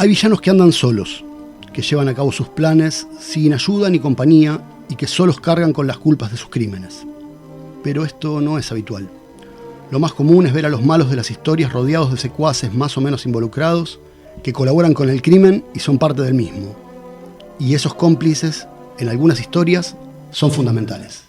Hay villanos que andan solos, que llevan a cabo sus planes sin ayuda ni compañía y que solos cargan con las culpas de sus crímenes. Pero esto no es habitual. Lo más común es ver a los malos de las historias rodeados de secuaces más o menos involucrados que colaboran con el crimen y son parte del mismo. Y esos cómplices, en algunas historias, son fundamentales.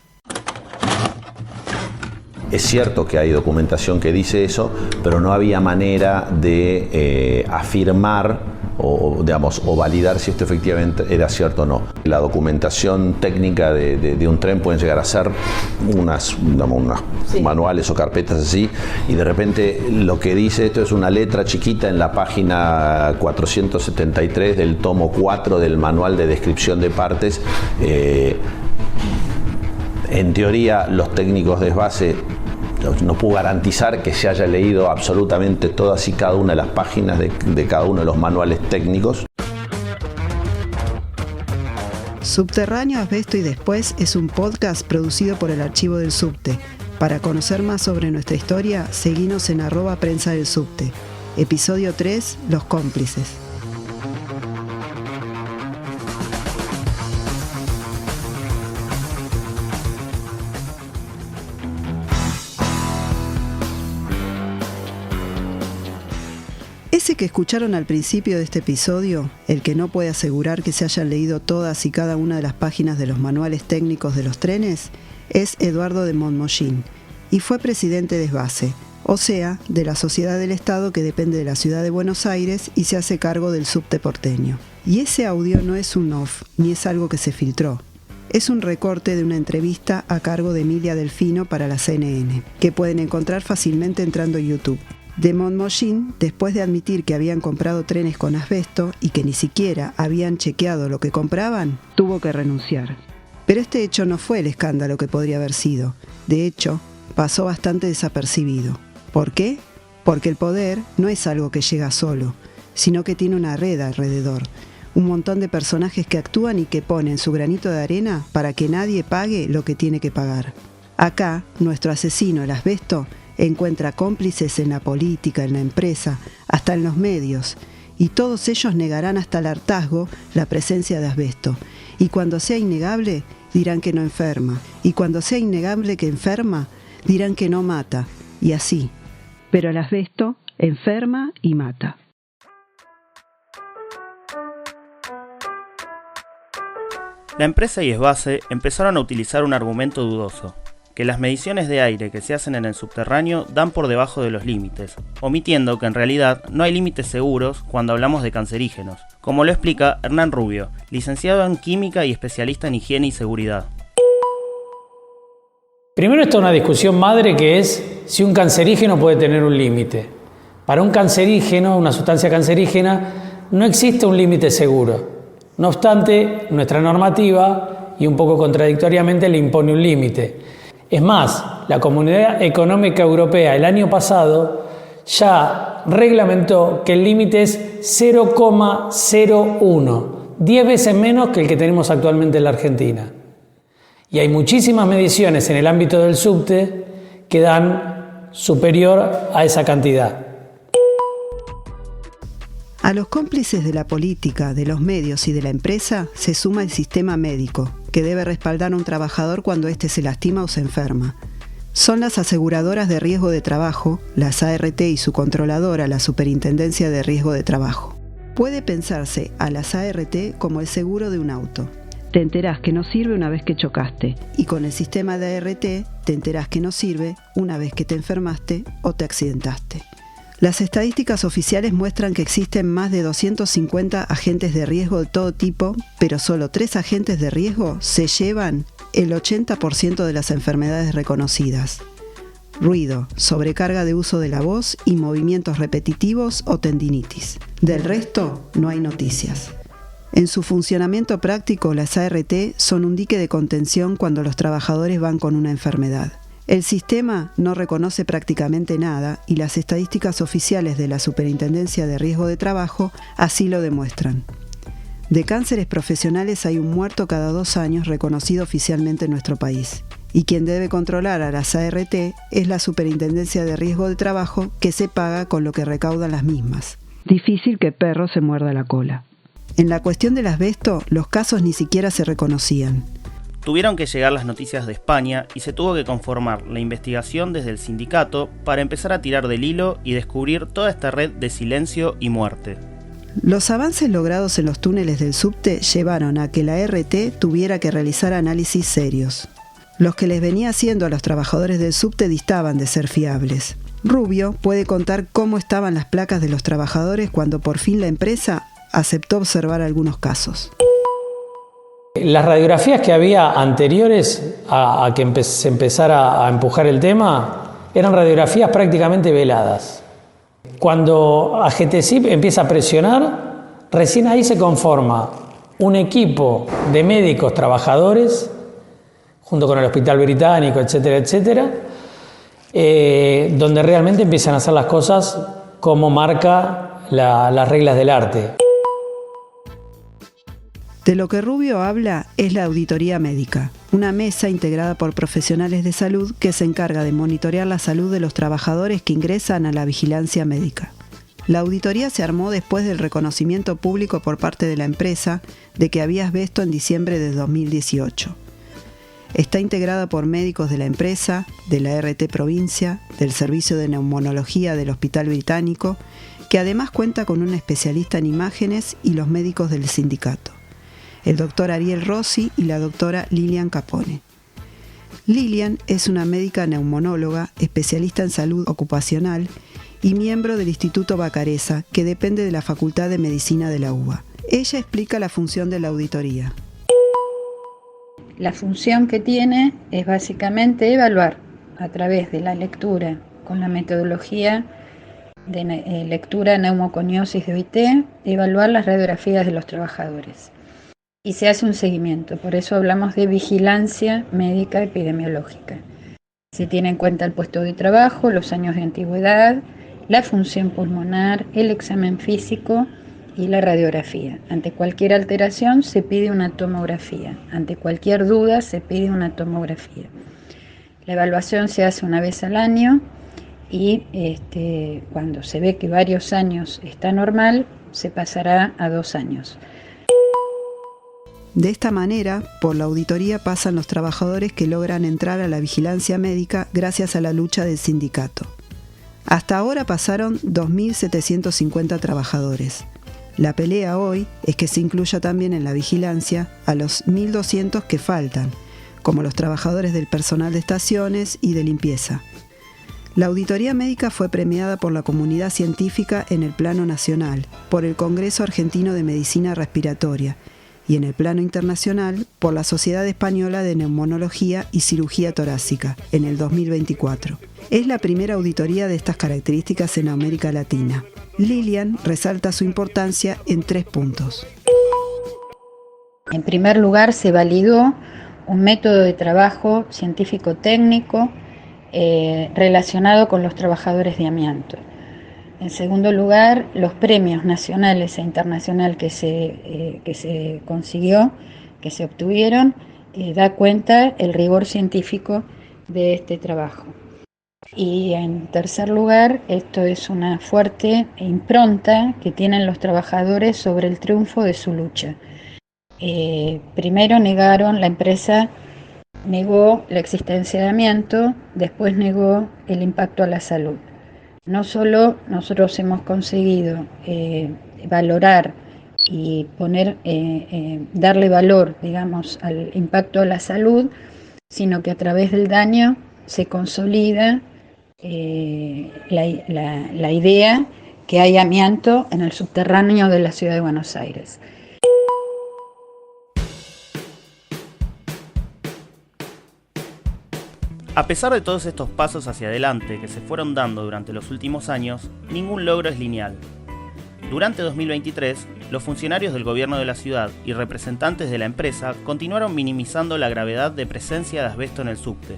Es cierto que hay documentación que dice eso, pero no había manera de afirmar o validar si esto efectivamente era cierto o no. La documentación técnica de un tren pueden llegar a ser unas manuales o carpetas así, y de repente lo que dice esto es una letra chiquita en la página 473 del tomo 4 del manual de descripción de partes. En teoría, los técnicos de desvase no puedo garantizar que se haya leído absolutamente todas y cada una de las páginas de cada uno de los manuales técnicos. Subterráneo, Asbesto y Después es un podcast producido por el Archivo del Subte. Para conocer más sobre nuestra historia, seguinos en @prensa del subte. Episodio 3, Los cómplices. Ese que escucharon al principio de este episodio, el que no puede asegurar que se hayan leído todas y cada una de las páginas de los manuales técnicos de los trenes, es Eduardo de Montmollín, y fue presidente de Desvase, o sea, de la sociedad del Estado que depende de la ciudad de Buenos Aires y se hace cargo del subte porteño. Y ese audio no es un off, ni es algo que se filtró. Es un recorte de una entrevista a cargo de Emilia Delfino para la CNN, que pueden encontrar fácilmente entrando a YouTube. De Montmollín, después de admitir que habían comprado trenes con asbesto y que ni siquiera habían chequeado lo que compraban, tuvo que renunciar. Pero este hecho no fue el escándalo que podría haber sido. De hecho, pasó bastante desapercibido. ¿Por qué? Porque el poder no es algo que llega solo, sino que tiene una red alrededor. Un montón de personajes que actúan y que ponen su granito de arena para que nadie pague lo que tiene que pagar. Acá, nuestro asesino, el asbesto, encuentra cómplices en la política, en la empresa, hasta en los medios, y todos ellos negarán hasta el hartazgo la presencia de asbesto. Y cuando sea innegable, dirán que no enferma, y cuando sea innegable que enferma, dirán que no mata, y así. Pero el asbesto enferma y mata. La empresa y Desvase empezaron a utilizar un argumento dudoso, que las mediciones de aire que se hacen en el subterráneo dan por debajo de los límites, omitiendo que en realidad no hay límites seguros cuando hablamos de cancerígenos, como lo explica Hernán Rubio, licenciado en Química y especialista en Higiene y Seguridad. Primero está una discusión madre que es si un cancerígeno puede tener un límite. Para un cancerígeno, una sustancia cancerígena, no existe un límite seguro. No obstante, nuestra normativa, y un poco contradictoriamente, le impone un límite. Es más, la Comunidad Económica Europea el año pasado ya reglamentó que el límite es 0,01, 10 veces menos que el que tenemos actualmente en la Argentina. Y hay muchísimas mediciones en el ámbito del subte que dan superior a esa cantidad. A los cómplices de la política, de los medios y de la empresa se suma el sistema médico, que debe respaldar a un trabajador cuando éste se lastima o se enferma. Son las aseguradoras de riesgo de trabajo, las ART y su controladora, la Superintendencia de Riesgo de Trabajo. Puede pensarse a las ART como el seguro de un auto. Te enterás que no sirve una vez que chocaste, y con el sistema de ART te enterás que no sirve una vez que te enfermaste o te accidentaste. Las estadísticas oficiales muestran que existen más de 250 agentes de riesgo de todo tipo, pero solo 3 agentes de riesgo se llevan el 80% de las enfermedades reconocidas. Ruido, sobrecarga de uso de la voz y movimientos repetitivos o tendinitis. Del resto, no hay noticias. En su funcionamiento práctico, las ART son un dique de contención cuando los trabajadores van con una enfermedad. El sistema no reconoce prácticamente nada y las estadísticas oficiales de la Superintendencia de Riesgo de Trabajo así lo demuestran. De cánceres profesionales hay un muerto cada 2 años reconocido oficialmente en nuestro país. Y quien debe controlar a las ART es la Superintendencia de Riesgo de Trabajo, que se paga con lo que recaudan las mismas. Difícil que perro se muerda la cola. En la cuestión del asbesto, los casos ni siquiera se reconocían. Tuvieron que llegar las noticias de España y se tuvo que conformar la investigación desde el sindicato para empezar a tirar del hilo y descubrir toda esta red de silencio y muerte. Los avances logrados en los túneles del subte llevaron a que la RT tuviera que realizar análisis serios. Los que les venía haciendo a los trabajadores del subte distaban de ser fiables. Rubio puede contar cómo estaban las placas de los trabajadores cuando por fin la empresa aceptó observar algunos casos. Las radiografías que había anteriores a que se empezara a empujar el tema eran radiografías prácticamente veladas. Cuando AGTSIP empieza a presionar, recién ahí se conforma un equipo de médicos trabajadores, junto con el Hospital Británico, etcétera, etcétera, donde realmente empiezan a hacer las cosas como marca las reglas del arte. De lo que Rubio habla es la auditoría médica, una mesa integrada por profesionales de salud que se encarga de monitorear la salud de los trabajadores que ingresan a la vigilancia médica. La auditoría se armó después del reconocimiento público por parte de la empresa de que había asbesto en diciembre de 2018. Está integrada por médicos de la empresa, de la RT Provincia, del Servicio de Neumonología del Hospital Británico, que además cuenta con un especialista en imágenes y los médicos del sindicato, el doctor Ariel Rossi y la doctora Lilian Capone. Lilian es una médica neumonóloga, especialista en salud ocupacional y miembro del Instituto Bacareza, que depende de la Facultad de Medicina de la UBA. Ella explica la función de la auditoría. La función que tiene es básicamente evaluar a través de la lectura con la metodología de lectura neumoconiosis de OIT, evaluar las radiografías de los trabajadores. Y se hace un seguimiento, por eso hablamos de vigilancia médica epidemiológica. Se tiene en cuenta el puesto de trabajo, los años de antigüedad, la función pulmonar, el examen físico y la radiografía. Ante cualquier alteración se pide una tomografía, ante cualquier duda se pide una tomografía. La evaluación se hace una vez al año y cuando se ve que varios años está normal, se pasará a 2 años. De esta manera, por la auditoría pasan los trabajadores que logran entrar a la vigilancia médica gracias a la lucha del sindicato. Hasta ahora pasaron 2.750 trabajadores. La pelea hoy es que se incluya también en la vigilancia a los 1.200 que faltan, como los trabajadores del personal de estaciones y de limpieza. La auditoría médica fue premiada por la comunidad científica en el plano nacional, por el Congreso Argentino de Medicina Respiratoria, y en el plano internacional por la Sociedad Española de Neumonología y Cirugía Torácica en el 2024. Es la primera auditoría de estas características en América Latina. Lilian resalta su importancia en 3 puntos. En primer lugar, se validó un método de trabajo científico-técnico relacionado con los trabajadores de amianto. En segundo lugar, los premios nacionales e internacionales que se consiguió, que se obtuvieron, da cuenta el rigor científico de este trabajo. Y en tercer lugar, esto es una fuerte impronta que tienen los trabajadores sobre el triunfo de su lucha. Primero la empresa negó la existencia de amianto, después negó el impacto a la salud. No solo nosotros hemos conseguido valorar y darle valor, digamos, al impacto a la salud, sino que a través del daño se consolida la idea que hay amianto en el subterráneo de la ciudad de Buenos Aires. A pesar de todos estos pasos hacia adelante que se fueron dando durante los últimos años, ningún logro es lineal. Durante 2023, los funcionarios del gobierno de la ciudad y representantes de la empresa continuaron minimizando la gravedad de presencia de asbesto en el subte.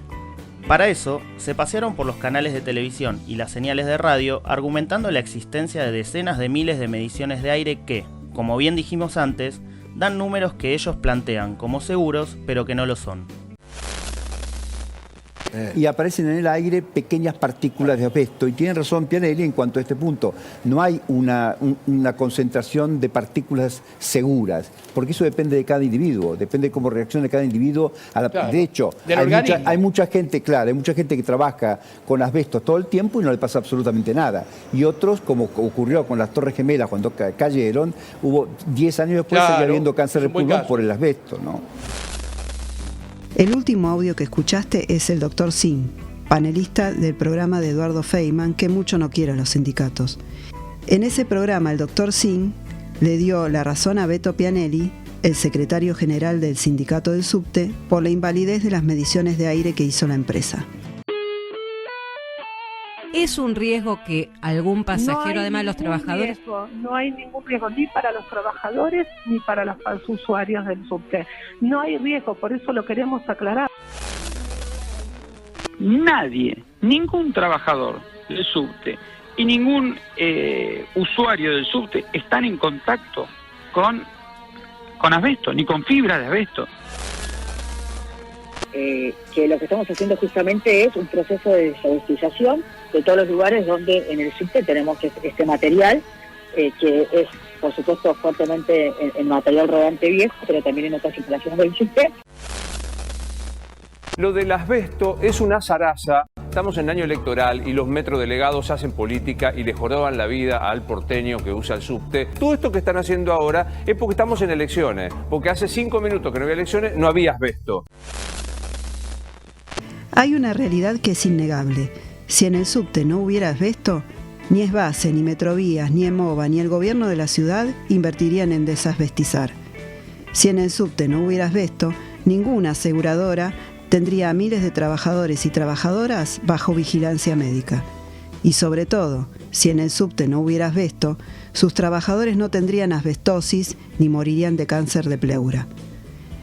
Para eso, se pasearon por los canales de televisión y las señales de radio argumentando la existencia de decenas de miles de mediciones de aire que, como bien dijimos antes, dan números que ellos plantean como seguros, pero que no lo son. y aparecen en el aire pequeñas partículas de asbesto. Y tiene razón Pianelli en cuanto a este punto. No hay una concentración de partículas seguras, porque eso depende de cada individuo, depende de cómo reacciona cada individuo. De hecho, hay mucha gente que trabaja con asbesto todo el tiempo y no le pasa absolutamente nada. Y otros, como ocurrió con las Torres Gemelas cuando cayeron, hubo 10 años después seguía habiendo cáncer de pulmón por el asbesto, ¿no? El último audio que escuchaste es el Dr. Singh, panelista del programa de Eduardo Feynman, que mucho no quiere a los sindicatos. En ese programa el Dr. Singh le dio la razón a Beto Pianelli, el secretario general del sindicato del subte, por la invalidez de las mediciones de aire que hizo la empresa. ¿Es un riesgo que algún pasajero, además de los trabajadores? No hay ningún riesgo, ni para los trabajadores ni para los usuarios del subte. No hay riesgo, por eso lo queremos aclarar. Nadie, ningún trabajador del subte y ningún usuario del subte están en contacto con asbesto, ni con fibra de asbesto. Que lo que estamos haciendo justamente es un proceso de desasbestización de todos los lugares donde en el subte tenemos este material, que es, por supuesto, fuertemente en material rodante viejo, pero también en otras instalaciones del subte. Lo del asbesto es una zaraza. Estamos en año electoral y los metrodelegados hacen política y le joroban la vida al porteño que usa el subte. Todo esto que están haciendo ahora es porque estamos en elecciones, porque hace 5 minutos que no había elecciones, no había asbesto. Hay una realidad que es innegable. Si en el subte no hubiera asbesto, ni Esbase, ni Metrovías, ni Emova, ni el gobierno de la ciudad invertirían en desasbestizar. Si en el subte no hubiera asbesto, ninguna aseguradora tendría a miles de trabajadores y trabajadoras bajo vigilancia médica. Y sobre todo, si en el subte no hubiera asbesto, sus trabajadores no tendrían asbestosis ni morirían de cáncer de pleura.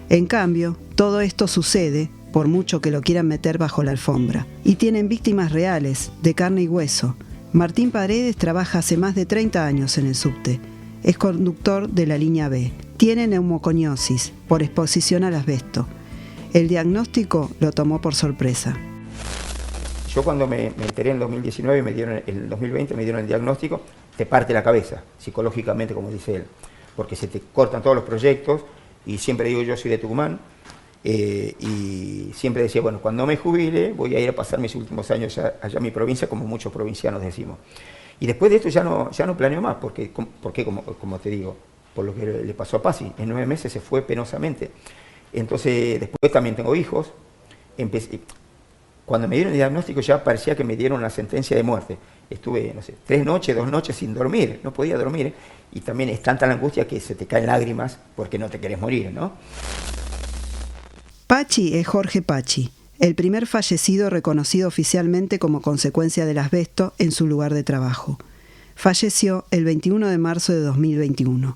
En cambio, todo esto sucede, por mucho que lo quieran meter bajo la alfombra. Y tienen víctimas reales, de carne y hueso. Martín Paredes trabaja hace más de 30 años en el subte. Es conductor de la línea B. Tiene neumoconiosis por exposición al asbesto. El diagnóstico lo tomó por sorpresa. Yo cuando me enteré en 2019, en 2020 me dieron el diagnóstico, te parte la cabeza, psicológicamente, como dice él, porque se te cortan todos los proyectos, y siempre digo, yo soy de Tucumán, y siempre decía, bueno, cuando me jubile voy a ir a pasar mis últimos años allá en mi provincia, como muchos provincianos decimos. Y después de esto ya no planeo más, porque como te digo, por lo que le pasó a Pasi, en 9 meses se fue penosamente. Entonces, después también tengo hijos. Cuando me dieron el diagnóstico ya parecía que me dieron la sentencia de muerte. Estuve, 3 noches, 2 noches sin dormir, no podía dormir. Y también es tanta la angustia que se te caen lágrimas porque no te querés morir, ¿no? Pachi es Jorge Pachi, el primer fallecido reconocido oficialmente como consecuencia del asbesto en su lugar de trabajo. Falleció el 21 de marzo de 2021.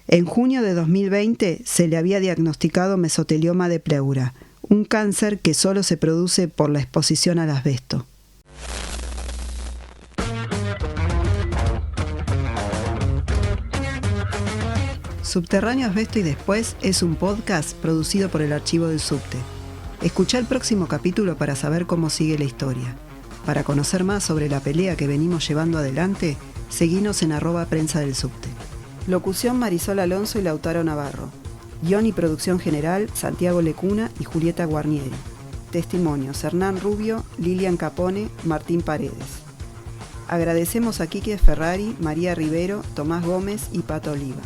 En junio de 2020 se le había diagnosticado mesotelioma de pleura, un cáncer que solo se produce por la exposición al asbesto. Subterráneo Asbesto y Después es un podcast producido por el Archivo del Subte. Escuchá el próximo capítulo para saber cómo sigue la historia. Para conocer más sobre la pelea que venimos llevando adelante, seguinos en @prensa del subte. Locución Marisol Alonso y Lautaro Navarro. Guión y producción general Santiago Lecuna y Julieta Guarnieri. Testimonios Hernán Rubio, Lilian Capone, Martín Paredes. Agradecemos a Quique Ferrari, María Rivero, Tomás Gómez y Pato Oliva.